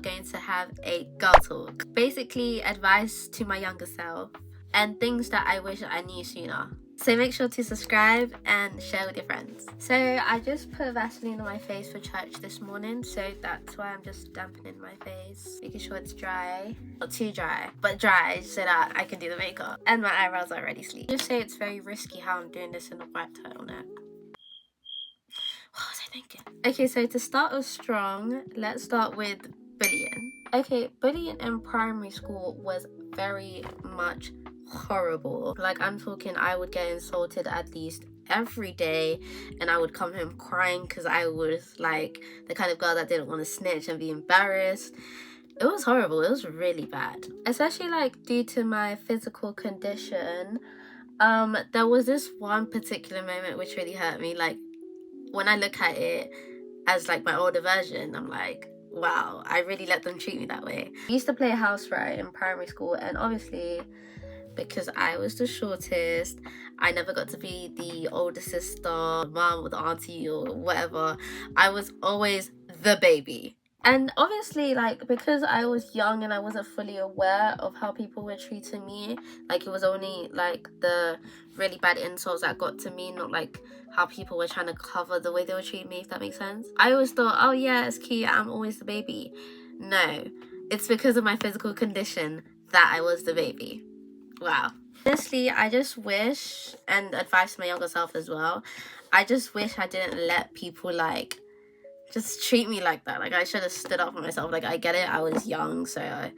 going to have a girl talk. Basically, advice to my younger self and things that I wish I knew sooner. So make sure to subscribe and share with your friends. So I just put Vaseline on my face for church this morning, so that's why I'm just dampening my face, making sure it's dry. Not too dry, but dry so that I can do the makeup. And my eyebrows are already sleek. Just say it's very risky how I'm doing this in a white turtleneck. What was I thinking? Okay, so to start off strong, let's start with bullying. Okay, bullying in primary school was very much horrible. Like, I'm talking, I would get insulted at least every day, and I would come home crying because I was like the kind of girl that didn't want to snitch and be embarrassed. It was horrible. It was really bad, especially like due to my physical condition. There was this one particular moment which really hurt me. Like, when I look at it as like my older version, I'm like, wow, I really let them treat me that way. I used to play house right in primary school, and obviously because I was the shortest, I never got to be the older sister, mom or the auntie or whatever. I was always the baby. And obviously, like, because I was young and I wasn't fully aware of how people were treating me, like, it was only like the really bad insults that got to me, not like how people were trying to cover the way they were treating me, if that makes sense. I always thought, oh yeah, it's cute, I'm always the baby. No, it's because of my physical condition that I was the baby. Wow. Honestly, I just wish, and advice to my younger self as well, I just wish I didn't let people like just treat me like that. Like, I should have stood up for myself. Like, I get it, I was young, so I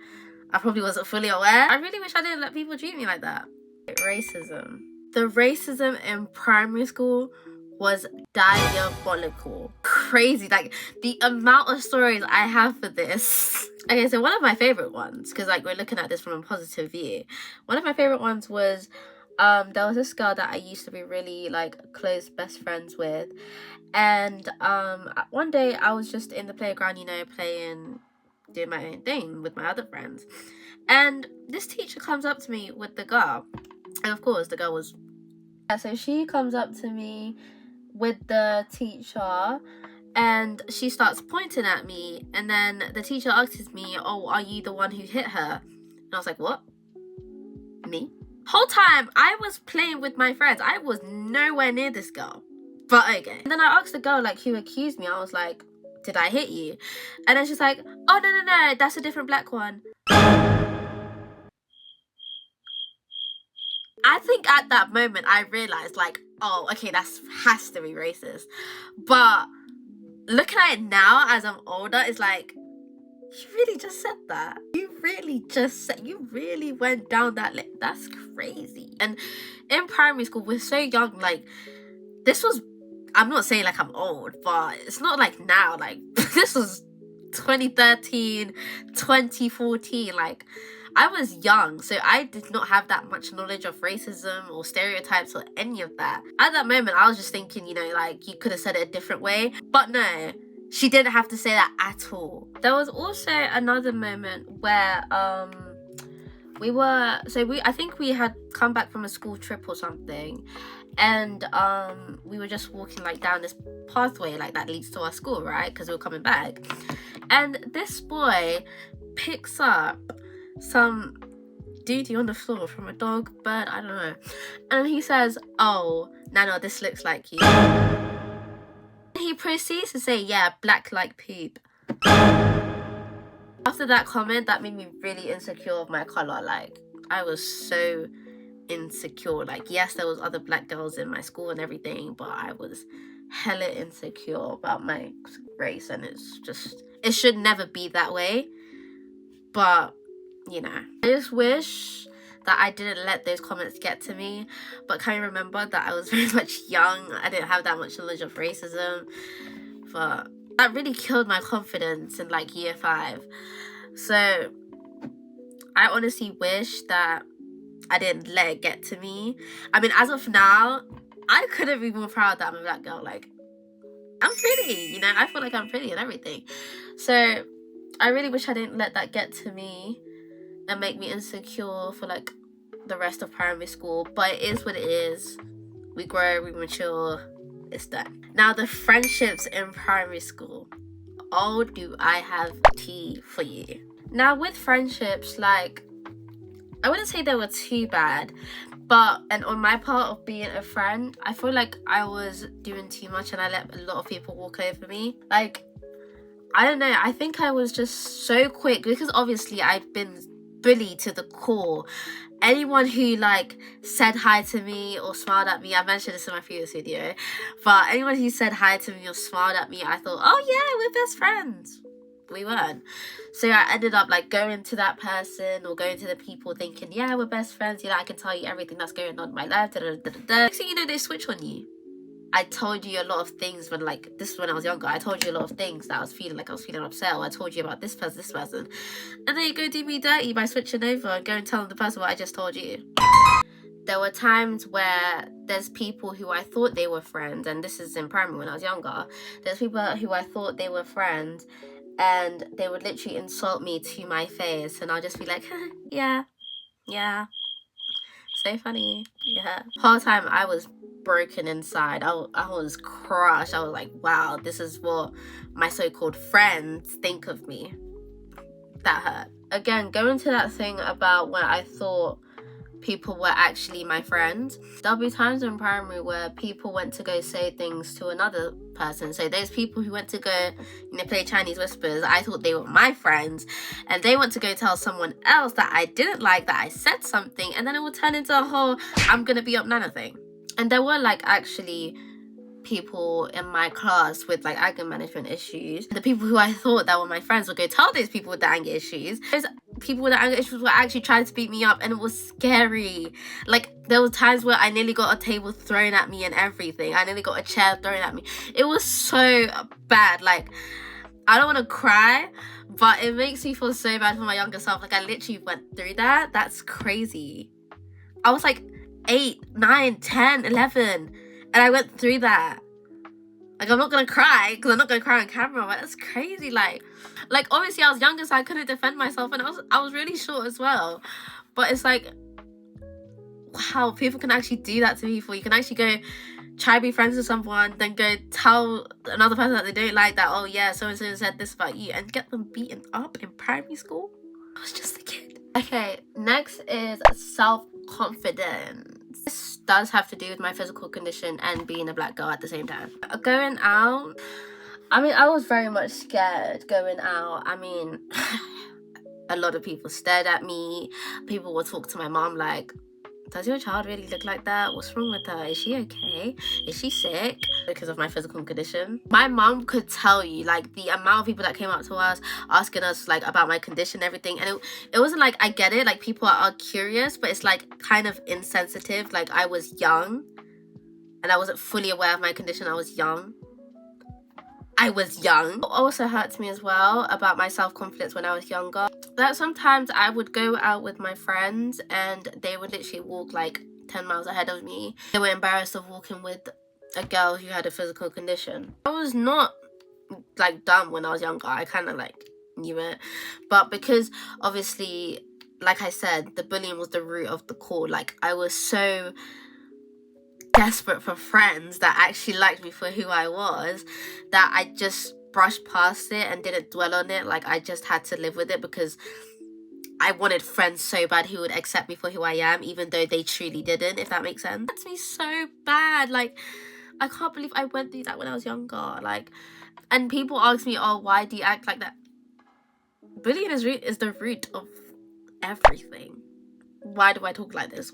probably wasn't fully aware. I really wish I didn't let people treat me like that. Racism. The racism in primary school was diabolical. Crazy. Like, the amount of stories I have for this. Okay, so one of my favorite ones, because like we're looking at this from a positive view, one of my favorite ones was there was this girl that I used to be really like close best friends with, and one day I was just in the playground, you know, playing, doing my own thing with my other friends, and this teacher comes up to me with the girl, and of course the girl was, so she comes up to me with the teacher and she starts pointing at me, and then the teacher asks me, oh, are you the one who hit her? And I was like, what? Me? Whole time I was playing with my friends. I was nowhere near this girl. But okay. And then I asked the girl like who accused me. I was like, did I hit you? And then she's like, oh no, that's a different black one. I think at that moment I realized like, oh, okay, that has to be racist. But looking at it now as I'm older, it's like, you really just said that. You really went down that that's crazy. And in primary school, we're so young. Like, this was, I'm not saying like I'm old, but it's not like now. Like, this was 2013, 2014. Like, I was young, so I did not have that much knowledge of racism or stereotypes or any of that. At that moment, I was just thinking, you know, like, you could have said it a different way. But no, she didn't have to say that at all. There was also another moment where I think we had come back from a school trip or something, and we were just walking like down this pathway like that leads to our school, right? Because we were coming back, and this boy picks up some duty on the floor from a dog, bird, I don't know, and he says, oh, Nano, this looks like you. He proceeds to say, yeah, black like poop. After that comment, that made me really insecure of my colour. Like, I was so insecure. Like, yes, there was other black girls in my school and everything, but I was hella insecure about my race, and it's just, it should never be that way. But, you know, I just wish that I didn't let those comments get to me. But can you remember that I was very much young? I didn't have that much knowledge of racism. But that really killed my confidence in like year 5. So I honestly wish that I didn't let it get to me. I mean, as of now, I couldn't be more proud that I'm a black girl. Like, I'm pretty, you know, I feel like I'm pretty and everything. So I really wish I didn't let that get to me and make me insecure for like the rest of primary school. But it is what it is. We grow, we mature, it's done. Now, the friendships in primary school. oh, do I have tea for you. Now, with friendships, like, I wouldn't say they were too bad, but, and on my part of being a friend, I feel like I was doing too much and I let a lot of people walk over me. Like, I don't know, I think I was just so quick, because obviously I've been bullied to the core. Anyone who like said hi to me or smiled at me, I mentioned this in my previous video, but anyone who said hi to me or smiled at me, I thought, oh yeah, we're best friends. We weren't. So I ended up like going to that person or going to the people thinking, yeah, we're best friends, you know, I can tell you everything that's going on in my life, Next thing you know, they switch on you. I told you a lot of things when, like, this is when I was younger. I told you a lot of things that I was feeling upset, or I told you about this person. And then you go do me dirty by switching over and go and tell the person what I just told you. There were times where there's people who I thought they were friends, and this is in primary when I was younger. There's people who I thought they were friends, and they would literally insult me to my face, and I'll just be like, yeah, so funny, yeah. The whole time I was broken inside. I was crushed. I was like, wow, this is what my so-called friends think of me. That hurt. Again, going to that thing about when I thought people were actually my friends, there'll be times in primary where people went to go say things to another person. So there's people who went to go, you know, play Chinese whispers. I thought they were my friends, and they went to go tell someone else that I didn't like that I said something, and then it would turn into a whole I'm gonna be up Nana thing. And there were like actually people in my class with like anger management issues. The people who I thought that were my friends would go tell those people with the anger issues. Those people with the anger issues were actually trying to beat me up, and it was scary. Like, there were times where I nearly got a table thrown at me and everything. I nearly got a chair thrown at me. It was so bad. Like, I don't want to cry, but it makes me feel so bad for my younger self. Like, I literally went through that. That's crazy. I was like 8, 9, 10, 11, and I went through that. Like, I'm not gonna cry because I'm not gonna cry on camera, but that's crazy. Like obviously I was younger, so I couldn't defend myself, and I was really short as well. But it's like, wow, people can actually do that to people. You can actually go try to be friends with someone, then go tell another person that they don't like that, oh yeah, so and so said this about you, and get them beaten up in primary school. I was just a kid. Okay, next is self-confidence. This does have to do with my physical condition and being a black girl at the same time. Going out, I mean, I was very much scared going out. I mean, a lot of people stared at me. People would talk to my mom like, does your child really look like that? What's wrong with her? Is she okay? Is she sick? Because of my physical condition. My mom could tell you, like, the amount of people that came up to us asking us, like, about my condition and everything. And it wasn't like, I get it, like, people are curious, but it's, like, kind of insensitive. Like, I was young, and I wasn't fully aware of my condition. I was young. It also hurts me as well about my self-confidence when I was younger, that sometimes I would go out with my friends and they would literally walk like 10 miles ahead of me. They were embarrassed of walking with a girl who had a physical condition. I was not like dumb when I was younger. I kind of like knew it, but because obviously, like I said, the bullying was the root of the core. Like, I was so desperate for friends that actually liked me for who I was, that I just brushed past it and didn't dwell on it. Like, I just had to live with it because I wanted friends so bad who would accept me for who I am, even though they truly didn't, if that makes sense. That's me so bad. Like, I can't believe I went through that when I was younger. Like, and people ask me, oh, why do you act like that? Bullying is the root of everything. Why do I talk like this?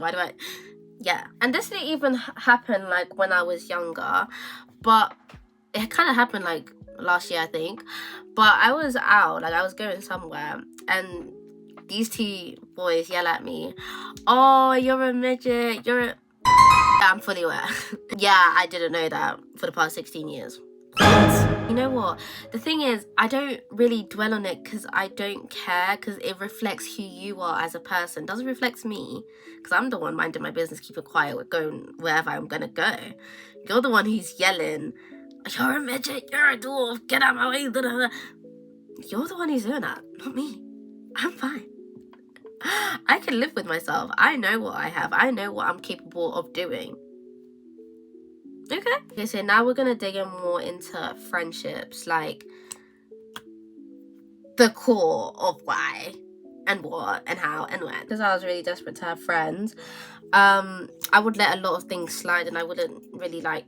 Yeah, and this didn't even happen like when I was younger, but it kind of happened like last year, I think. But I was out, like I was going somewhere, and these two boys yell at me, oh, you're a midget, yeah, I'm fully aware. Yeah, I didn't know that for the past 16 years. You know what, the thing is, I don't really dwell on it because I don't care, because it reflects who you are as a person. It doesn't reflect me, because I'm the one minding my business, keeping quiet, with going wherever I'm gonna go. You're the one who's yelling, you're a midget, you're a dwarf, get out of my way, blah, blah, blah. You're the one who's doing that, not me. I'm fine. I can live with myself. I know what I have. I know what I'm capable of doing. Okay, so now we're gonna dig in more into friendships. Like, the core of why and what and how and when. Because I was really desperate to have friends, I would let a lot of things slide and I wouldn't really like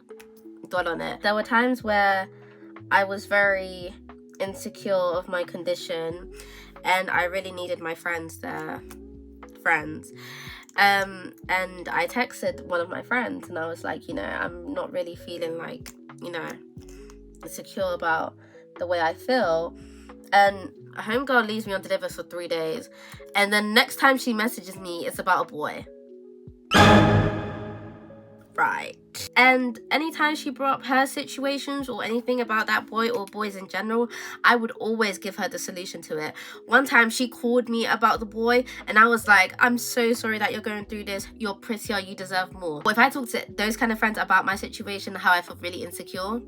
dwell on it. There were times where I was very insecure of my condition and I really needed my friends there. And I texted one of my friends and I was like, you know, I'm not really feeling like, you know, insecure about the way I feel. And a homegirl leaves me undelivered for 3 days, and then next time she messages me, it's about a boy. Right. And anytime she brought up her situations or anything about that boy or boys in general, I would always give her the solution to it. One time she called me about the boy and I was like, I'm so sorry that you're going through this. You're prettier, you deserve more. But if I talk to those kind of friends about my situation, how I feel really insecure,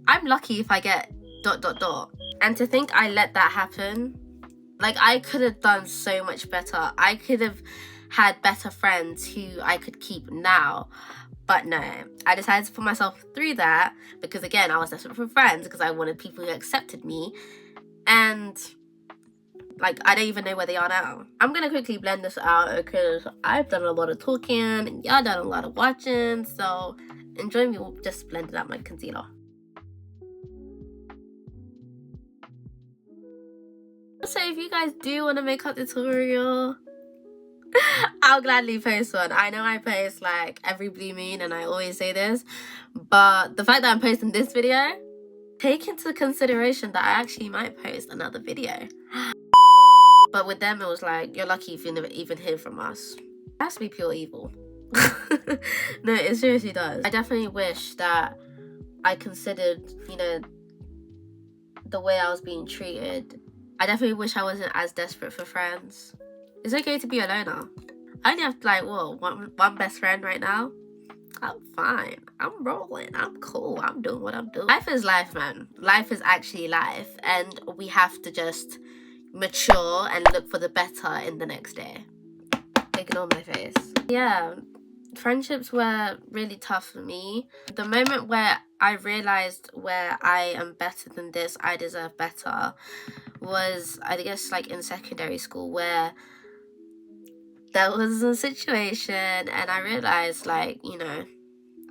I'm lucky if I get ... And to think I let that happen, like I could have done so much better. I could have had better friends who I could keep now. But no, I decided to put myself through that because, again, I was desperate for friends because I wanted people who accepted me. And, like, I don't even know where they are now. I'm going to quickly blend this out because I've done a lot of talking and y'all done a lot of watching. So enjoy me just blending out my concealer. So if you guys do want a makeup tutorial, I'll gladly post one. I know I post like every blue moon and I always say this, but the fact that I'm posting this video, take into consideration that I actually might post another video. But with them, it was like, you're lucky if you never even hear from us. It has to be pure evil. No, it seriously does. I definitely wish that I considered, you know, the way I was being treated. I definitely wish I wasn't as desperate for friends. It's okay to be a loner. I only have like, one best friend right now. I'm fine. I'm rolling. I'm cool. I'm doing what I'm doing. Life is life, man. Life is actually life. And we have to just mature and look for the better in the next day. Ignore my face. Yeah, friendships were really tough for me. The moment where I realized where I am better than this, I deserve better, was, I guess, like in secondary school, where there was a situation and I realized, like, you know,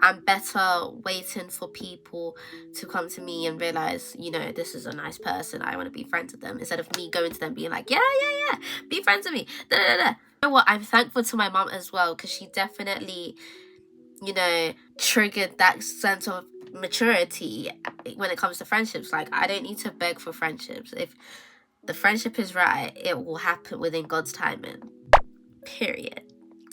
I'm better waiting for people to come to me and realize, you know, this is a nice person, I want to be friends with them, instead of me going to them being like, yeah, be friends with me, da da da. You know what, I'm thankful to my mom as well, because she definitely, you know, triggered that sense of maturity when it comes to friendships. Like, I don't need to beg for friendships. If the friendship is right, it will happen within God's timing. Period.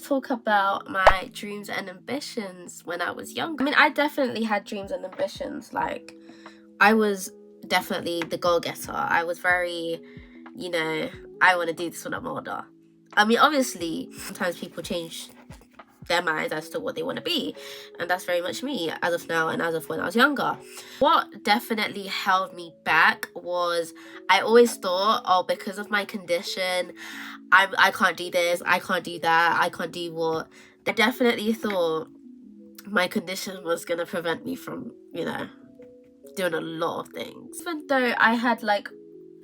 Talk about my dreams and ambitions when I was young. I mean, I definitely had dreams and ambitions. Like, I was definitely the goal-getter. I was very, you know, I want to do this when I'm older. I mean, obviously, sometimes people change their minds as to what they want to be, and that's very much me as of now and as of when I was younger. What definitely held me back was, I always thought, oh, because of my condition, I can't do this, I can't do that, I can't do what. I definitely thought my condition was gonna prevent me from, you know, doing a lot of things. Even though I had like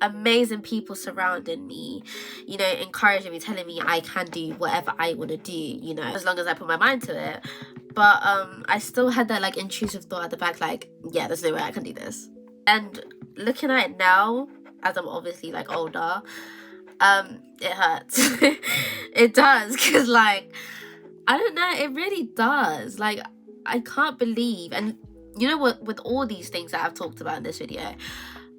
amazing people surrounding me, you know, encouraging me, telling me I can do whatever I want to do, you know, as long as I put my mind to it. But I still had that like intrusive thought at the back, like, yeah, there's no way I can do this. And looking at it now, as I'm obviously like older, it hurts. It does, because like, I don't know, it really does. Like, I can't believe, and you know what, with all these things that I've talked about in this video,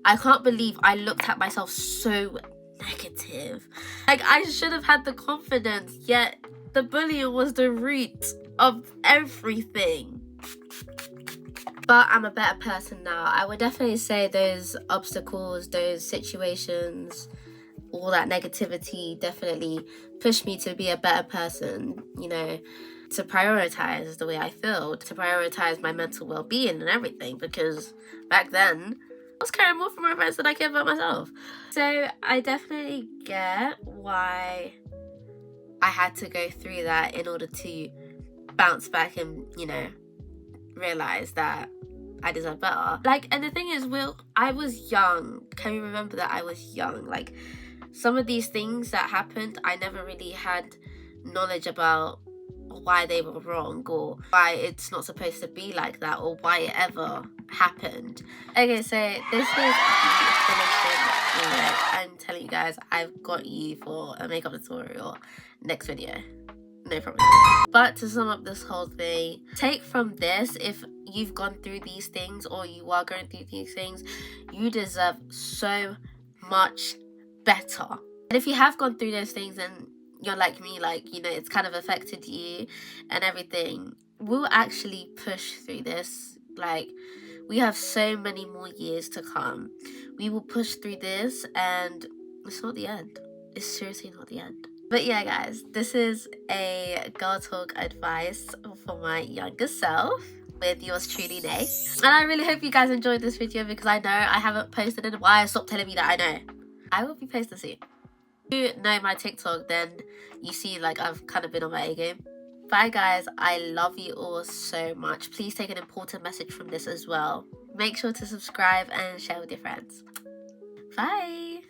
I can't believe I looked at myself so negative. Like, I should have had the confidence, yet the bullying was the root of everything. But I'm a better person now. I would definitely say those obstacles, those situations, all that negativity definitely pushed me to be a better person, you know, to prioritize the way I feel, to prioritize my mental well-being and everything, because back then, I was caring more for my friends than I cared about myself. So I definitely get why I had to go through that in order to bounce back and, you know, realize that I deserve better. Like, and the thing is, I was young. Can you remember that I was young? Like, some of these things that happened, I never really had knowledge about why they were wrong or why it's not supposed to be like that or why it ever happened. Okay, so this is the finishing look. I'm telling you guys, I've got you for a makeup tutorial next video. No problem. But to sum up this whole thing, take from this, if you've gone through these things or you are going through these things, you deserve so much better. And if you have gone through those things and you're like me, like, you know, it's kind of affected you and everything, we'll actually push through this. Like, we have so many more years to come. We will push through this, and it's not the end. It's seriously not the end. But yeah, guys, this is a girl talk advice for my younger self with yours truly, Nae. And I really hope you guys enjoyed this video, because I know I haven't posted in a while. Stop telling me that. I know. I will be posting soon. If you know my TikTok, then you see, like, I've kind of been on my A game. Bye, guys. I love you all so much. Please take an important message from this as well. Make sure to subscribe and share with your friends. Bye.